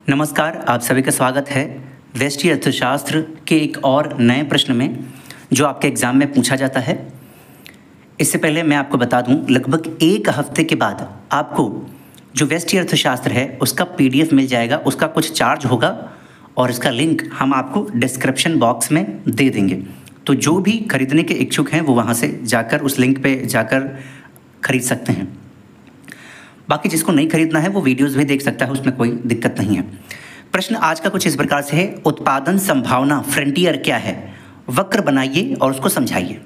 नमस्कार, आप सभी का स्वागत है व्यष्टि अर्थशास्त्र के एक और नए प्रश्न में जो आपके एग्ज़ाम में पूछा जाता है। इससे पहले मैं आपको बता दूं, लगभग एक हफ्ते के बाद आपको जो व्यष्टि अर्थशास्त्र है उसका पीडीएफ मिल जाएगा। उसका कुछ चार्ज होगा और इसका लिंक हम आपको डिस्क्रिप्शन बॉक्स में दे देंगे। तो जो भी खरीदने के इच्छुक हैं वो वहाँ से जाकर उस लिंक पर जाकर खरीद सकते हैं। बाकी जिसको नहीं खरीदना है वो वीडियोस भी देख सकता है, उसमें कोई दिक्कत नहीं है। प्रश्न आज का कुछ इस प्रकार से है, उत्पादन संभावना फ्रंटियर क्या है, वक्र बनाइए और उसको समझाइए।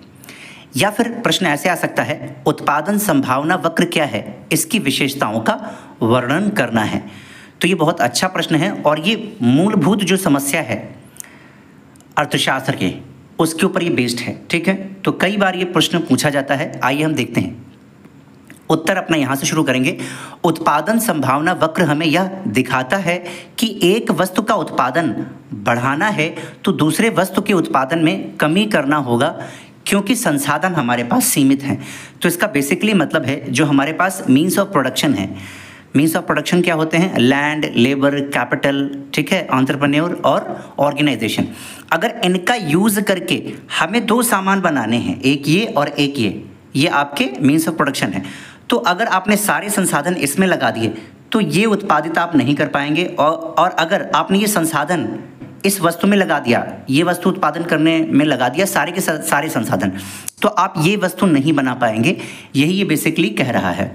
या फिर प्रश्न ऐसे आ सकता है, उत्पादन संभावना वक्र क्या है, इसकी विशेषताओं का वर्णन करना है। तो ये बहुत अच्छा प्रश्न है और ये मूलभूत जो समस्या है अर्थशास्त्र के उसके ऊपर ये बेस्ड है। ठीक है, तो कई बार ये प्रश्न पूछा जाता है। आइए हम देखते हैं। उत्तर अपना यहाँ से शुरू करेंगे। उत्पादन संभावना वक्र हमें यह दिखाता है कि एक वस्तु का उत्पादन बढ़ाना है तो दूसरे वस्तु के उत्पादन में कमी करना होगा, क्योंकि संसाधन हमारे पास सीमित हैं। तो इसका बेसिकली मतलब है जो हमारे पास मीन्स ऑफ प्रोडक्शन है। मीन्स ऑफ प्रोडक्शन क्या होते हैं? लैंड, लेबर, कैपिटल, ठीक है, एंटरप्रेन्योर और ऑर्गेनाइजेशन। अगर इनका यूज़ करके हमें दो सामान बनाने हैं, एक ये और एक ये आपके मीन्स ऑफ प्रोडक्शन है। तो अगर आपने सारे संसाधन इसमें लगा दिए तो ये उत्पादित आप नहीं कर पाएंगे, और अगर आपने ये संसाधन इस वस्तु में लगा दिया, ये वस्तु उत्पादन करने में लगा दिया सारे के सारे संसाधन, तो आप ये वस्तु नहीं बना पाएंगे। यही ये बेसिकली कह रहा है।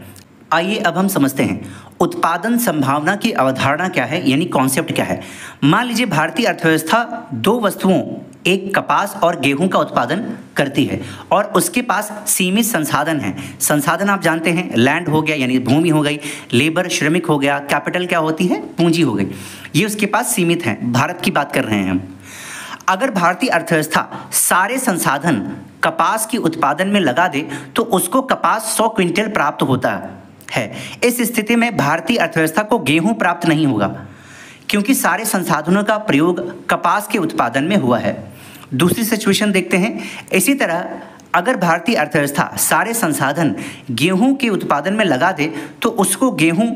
आइए अब हम समझते हैं उत्पादन संभावना की अवधारणा क्या है, यानी कॉन्सेप्ट क्या है। मान लीजिए भारतीय अर्थव्यवस्था दो वस्तुओं, एक कपास और गेहूं का उत्पादन करती है और उसके पास सीमित संसाधन हैं। संसाधन आप जानते हैं, लैंड हो गया यानी भूमि हो गई, लेबर श्रमिक हो गया, कैपिटल क्या होती है? पूंजी हो गई। ये उसके पास सीमित हैं। भारत की बात कर रहे हैं हम। अगर भारतीय अर्थव्यवस्था सारे संसाधन कपास के उत्पादन में लगा दे तो उसको कपास 100 क्विंटल प्राप्त होता है। इस स्थिति में भारतीय अर्थव्यवस्था को गेहूं प्राप्त नहीं होगा, क्योंकि सारे संसाधनों का प्रयोग कपास के उत्पादन में हुआ है। दूसरी सिचुएशन देखते हैं। इसी तरह अगर भारतीय अर्थव्यवस्था सारे संसाधन गेहूं के उत्पादन में लगा दे तो उसको गेहूं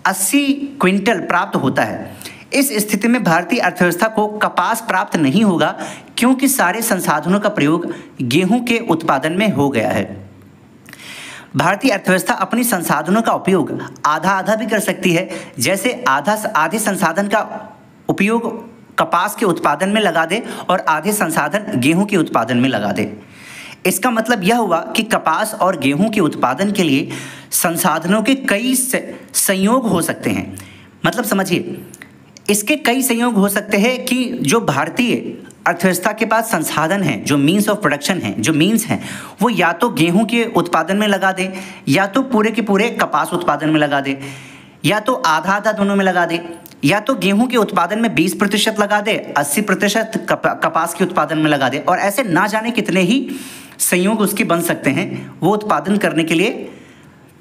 80 क्विंटल प्राप्त होता है। इस स्थिति में भारतीय अर्थव्यवस्था को कपास प्राप्त नहीं होगा, क्योंकि सारे संसाधनों का प्रयोग गेहूं के उत्पादन में हो गया है। भारतीय अर्थव्यवस्था अपनी संसाधनों का उपयोग आधा आधा भी कर सकती है, जैसे आधे संसाधन का उपयोग कपास के उत्पादन में लगा दे और आधे संसाधन गेहूं के उत्पादन में लगा दे। इसका मतलब यह हुआ कि कपास और गेहूं के उत्पादन के लिए संसाधनों के कई संयोग हो सकते हैं। मतलब समझिए, इसके कई संयोग हो सकते हैं कि जो भारतीय अर्थव्यवस्था के पास संसाधन हैं, जो मीन्स ऑफ प्रोडक्शन हैं, जो मीन्स हैं, वो या तो गेहूं के उत्पादन में लगा दे, या तो पूरे के पूरे कपास उत्पादन में लगा दे, या तो आधा आधा दोनों में लगा दे, या तो गेहूं के उत्पादन में 20% लगा दे, 80% कपास के उत्पादन में लगा दे। और ऐसे ना जाने कितने ही संयोग उसके बन सकते हैं। वो उत्पादन करने के लिए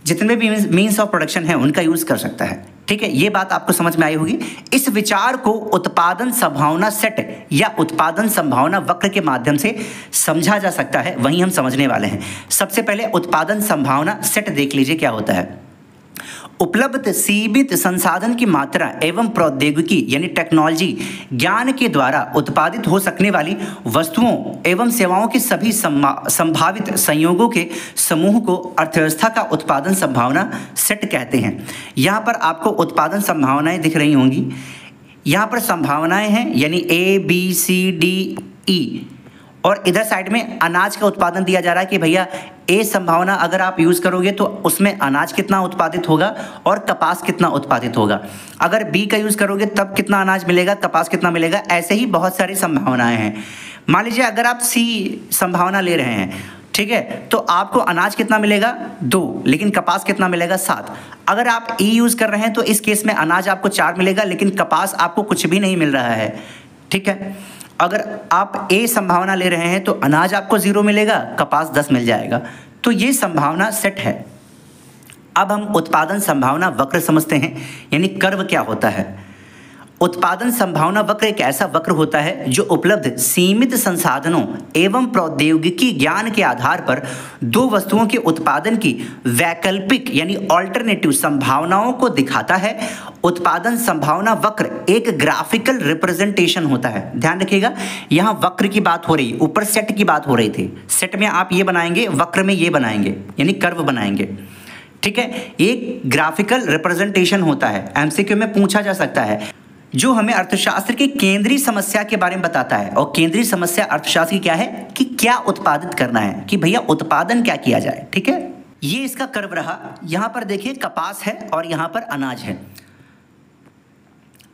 जितने भी मीन्स ऑफ प्रोडक्शन है उनका यूज़ कर सकता है। ठीक है, ये बात आपको समझ में आई होगी। इस विचार को उत्पादन संभावना सेट या उत्पादन संभावना वक्र के माध्यम से समझा जा सकता है, वहीं हम समझने वाले हैं। सबसे पहले उत्पादन संभावना सेट देख लीजिए क्या होता है। उपलब्ध सीमित संसाधन की मात्रा एवं प्रौद्योगिकी यानी टेक्नोलॉजी ज्ञान के द्वारा उत्पादित हो सकने वाली वस्तुओं एवं सेवाओं के सभी संभावित संयोगों के समूह को अर्थव्यवस्था का उत्पादन संभावना सेट कहते हैं। यहाँ पर आपको उत्पादन संभावनाएं दिख रही होंगी। यहाँ पर संभावनाएं हैं यानी ABCDE, और इधर साइड में अनाज का उत्पादन दिया जा रहा है कि भैया ए संभावना अगर आप यूज़ करोगे तो उसमें अनाज कितना उत्पादित होगा और कपास कितना उत्पादित होगा। अगर बी का यूज़ करोगे तब कितना अनाज मिलेगा, कपास कितना मिलेगा। ऐसे ही बहुत सारी संभावनाएं हैं। मान लीजिए अगर आप सी संभावना ले रहे हैं, ठीक है, तो आपको अनाज कितना मिलेगा? 2, लेकिन कपास कितना मिलेगा? 7। अगर आप ई यूज़ कर रहे हैं तो इस केस में अनाज आपको 4 मिलेगा, लेकिन कपास आपको कुछ भी नहीं मिल रहा है। ठीक है, अगर आप ए संभावना ले रहे हैं तो अनाज आपको 0 मिलेगा, कपास 10 मिल जाएगा। तो ये संभावना सेट है। अब हम उत्पादन संभावना वक्र समझते हैं, यानी कर्व क्या होता है। उत्पादन संभावना वक्र एक ऐसा वक्र होता है जो उपलब्ध सीमित संसाधनों एवं प्रौद्योगिकी ज्ञान के आधार पर दो वस्तुओं के उत्पादन की वैकल्पिक यानी ऑल्टरनेटिव संभावनाओं को दिखाता है। उत्पादन संभावना वक्र एक ग्राफिकल रिप्रेजेंटेशन होता है। ध्यान रखिएगा, यहां वक्र की बात हो रही, ऊपर सेट की बात हो रही थी। सेट में आप ये बनाएंगे, वक्र में ये बनाएंगे, यानी कर्व बनाएंगे। ठीक है, एक ग्राफिकल रिप्रेजेंटेशन होता है, एमसीक्यू में पूछा जा सकता है, जो हमें अर्थशास्त्र की केंद्रीय समस्या के बारे में बताता है। और केंद्रीय समस्या अर्थशास्त्र की क्या है कि क्या उत्पादित करना है, कि भैया उत्पादन क्या किया जाए। ठीक है, ये इसका कर्व रहा। यहां पर देखिए कपास है और यहां पर अनाज है।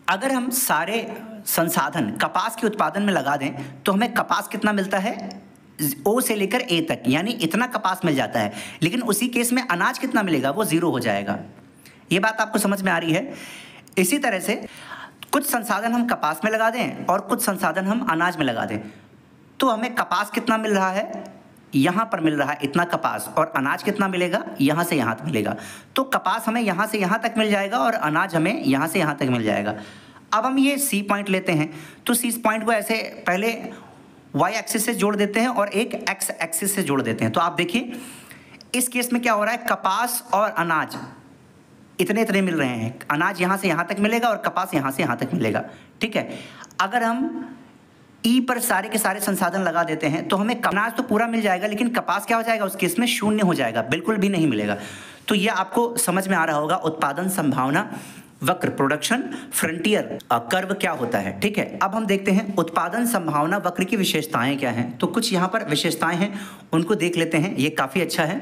अगर हम सारे संसाधन कपास के उत्पादन में लगा दें तो हमें कपास कितना मिलता है, ओ से लेकर ए तक, यानी इतना कपास मिल जाता है। लेकिन उसी केस में अनाज कितना मिलेगा, वो जीरो हो जाएगा। ये बात आपको समझ में आ रही है। इसी तरह से कुछ संसाधन हम कपास में लगा दें और कुछ संसाधन हम अनाज में लगा दें, तो हमें कपास कितना मिल रहा है, यहाँ पर मिल रहा है इतना कपास, और अनाज कितना मिलेगा, यहाँ से यहाँ तक मिलेगा। तो कपास हमें यहाँ से यहाँ तक मिल जाएगा और अनाज हमें यहाँ से यहाँ तक मिल जाएगा। अब हम ये सी पॉइंट लेते हैं, तो सी पॉइंट को ऐसे पहले वाई एक्सिस से जोड़ देते हैं और एक एक्स एक्सिस से जोड़ देते हैं। तो आप देखिए इस केस में क्या हो रहा है, कपास और अनाज इतने इतने मिल रहे हैं। अनाज यहाँ से यहाँ तक मिलेगा और कपास यहाँ से यहाँ तक मिलेगा। ठीक है, अगर हम ई पर सारे के सारे संसाधन लगा देते हैं तो हमें अनाज तो पूरा मिल जाएगा, लेकिन कपास क्या हो जाएगा, उस केस में शून्य हो जाएगा, बिल्कुल भी नहीं मिलेगा। तो यह आपको समझ में आ रहा होगा उत्पादन संभावना वक्र, प्रोडक्शन फ्रंटियर कर्व क्या होता है। ठीक है, अब हम देखते हैं उत्पादन संभावना वक्र की विशेषताएं क्या हैं। तो कुछ यहाँ पर विशेषताएं हैं, उनको देख लेते हैं, ये काफ़ी अच्छा है।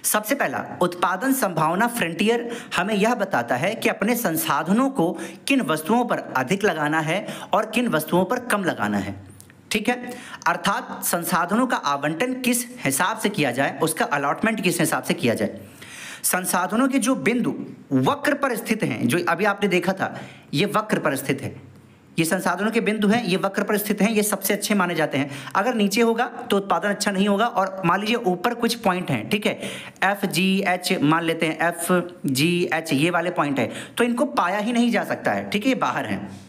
सबसे पहला, उत्पादन संभावना फ्रंटियर हमें यह बताता है कि अपने संसाधनों को किन वस्तुओं पर अधिक लगाना है और किन वस्तुओं पर कम लगाना है। ठीक है, अर्थात संसाधनों का आवंटन किस हिसाब से किया जाए, उसका अलॉटमेंट किस हिसाब से किया जाए। संसाधनों के जो बिंदु वक्र पर स्थित हैं, जो अभी आपने देखा था, ये वक्र पर स्थित है, ये संसाधनों के बिंदु हैं, ये वक्र पर स्थित हैं, ये सबसे अच्छे माने जाते हैं। अगर नीचे होगा तो उत्पादन अच्छा नहीं होगा। और मान लीजिए ऊपर कुछ पॉइंट हैं, ठीक है, एफ जी एच मान लेते हैं, एफ जी एच ये वाले पॉइंट है, तो इनको पाया ही नहीं जा सकता है। ठीक है, ये बाहर हैं।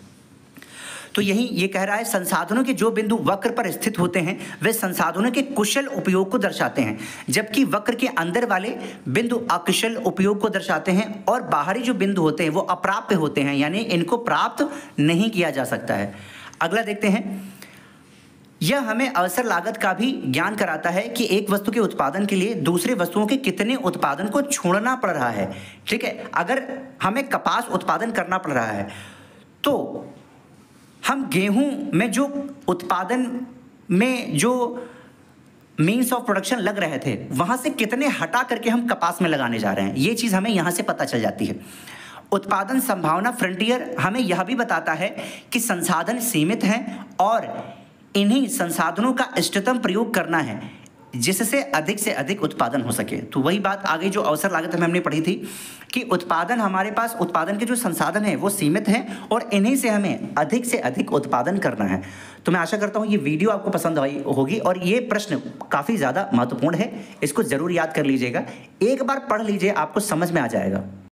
तो यही ये कह रहा है, संसाधनों के जो बिंदु वक्र पर स्थित होते हैं वे संसाधनों के कुशल उपयोग को दर्शाते हैं, जबकि वक्र के अंदर वाले बिंदु अकुशल उपयोग को दर्शाते हैं। और बाहरी जो बिंदु होते हैं वो अप्राप्य होते हैं, यानी इनको प्राप्त नहीं किया जा सकता है। अगला देखते हैं, यह हमें अवसर लागत का भी ज्ञान कराता है कि एक वस्तु के उत्पादन के लिए दूसरे वस्तुओं के कितने उत्पादन को छोड़ना पड़ रहा है। ठीक है, अगर हमें कपास उत्पादन करना पड़ रहा है तो हम गेहूं में जो उत्पादन में जो मीन्स ऑफ प्रोडक्शन लग रहे थे वहां से कितने हटा करके हम कपास में लगाने जा रहे हैं, ये चीज़ हमें यहां से पता चल जाती है। उत्पादन संभावना फ्रंटियर हमें यह भी बताता है कि संसाधन सीमित हैं और इन्हीं संसाधनों का इष्टतम प्रयोग करना है जिससे अधिक से अधिक उत्पादन हो सके। तो वही बात आगे जो अवसर लागत में हमने पढ़ी थी कि उत्पादन, हमारे पास उत्पादन के जो संसाधन हैं वो सीमित हैं और इन्हीं से हमें अधिक से अधिक उत्पादन करना है। तो मैं आशा करता हूँ ये वीडियो आपको पसंद आई होगी और ये प्रश्न काफ़ी ज़्यादा महत्वपूर्ण है, इसको ज़रूर याद कर लीजिएगा, एक बार पढ़ लीजिए, आपको समझ में आ जाएगा।